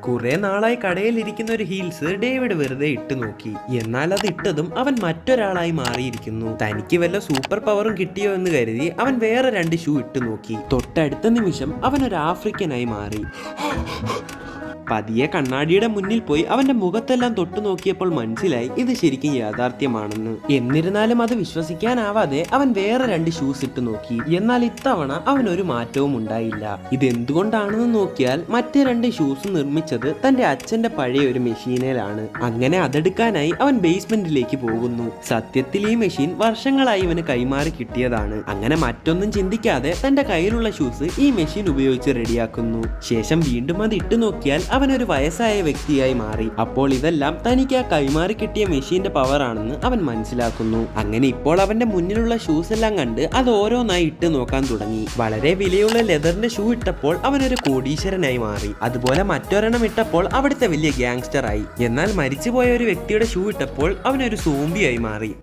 കുറെ നാളായി കടയിലിരിക്കുന്ന ഒരു ഹീൽസ് ഡേവിഡ് വെറുതെ ഇട്ട് നോക്കി. എന്നാൽ അത് ഇട്ടതും അവൻ മറ്റൊരാളായി മാറിയിരിക്കുന്നു. തനിക്ക് വല്ല സൂപ്പർ പവറും കിട്ടിയോ എന്ന് കരുതി അവൻ വേറെ 2 ഷൂ ഇട്ട് നോക്കി. തൊട്ടടുത്ത നിമിഷം അവൻ ഒരു ആഫ്രിക്കനായി മാറി. പതിയെ കണ്ണാടിയുടെ മുന്നിൽ പോയി അവന്റെ മുഖത്തെല്ലാം തൊട്ടു നോക്കിയപ്പോൾ മനസ്സിലായി ഇത് ശരിക്കും യാഥാർത്ഥ്യമാണെന്ന്. എന്നിരുന്നാലും അത് വിശ്വസിക്കാനാവാതെ അവൻ വേറെ 2 ഷൂസ് ഇട്ട് നോക്കി. എന്നാൽ ഇത്തവണ അവൻ ഒരു മാറ്റവും ഉണ്ടായില്ല. ഇത് എന്തുകൊണ്ടാണെന്ന് നോക്കിയാൽ മറ്റേ 2 ഷൂസ് നിർമ്മിച്ചത് തന്റെ അച്ഛന്റെ പഴയ ഒരു മെഷീനിലാണ്. അങ്ങനെ അതെടുക്കാനായി അവൻ ബേസ്മെന്റിലേക്ക് പോകുന്നു. സത്യത്തിൽ ഈ മെഷീൻ വർഷങ്ങളായി ഇവന് കൈമാറി കിട്ടിയതാണ്. അങ്ങനെ മറ്റൊന്നും ചിന്തിക്കാതെ തന്റെ കയ്യിലുള്ള ഷൂസ് ഈ മെഷീൻ ഉപയോഗിച്ച് റെഡിയാക്കുന്നു. ശേഷം വീണ്ടും അത് ഇട്ട് നോക്കിയാൽ അവനൊരു വയസ്സായ വ്യക്തിയായി മാറി. അപ്പോൾ ഇതെല്ലാം തനിക്ക് ആ കൈമാറി കിട്ടിയ മെഷീന്റെ പവർ ആണെന്ന് അവൻ മനസ്സിലാക്കുന്നു. അങ്ങനെ ഇപ്പോൾ അവന്റെ മുന്നിലുള്ള ഷൂസ് എല്ലാം കണ്ട് അത് ഓരോന്നായി ഇട്ട് നോക്കാൻ തുടങ്ങി. വളരെ വിലയുള്ള ലെതറിന്റെ ഷൂ ഇട്ടപ്പോൾ അവനൊരു കോടീശ്വരനായി മാറി. അതുപോലെ മറ്റൊരെണ്ണം ഇട്ടപ്പോൾ അവിടുത്തെ വലിയ ഗ്യാങ്സ്റ്റർ ആയി. എന്നാൽ മരിച്ചുപോയ ഒരു വ്യക്തിയുടെ ഷൂ ഇട്ടപ്പോൾ അവനൊരു സോംബിയായി മാറി.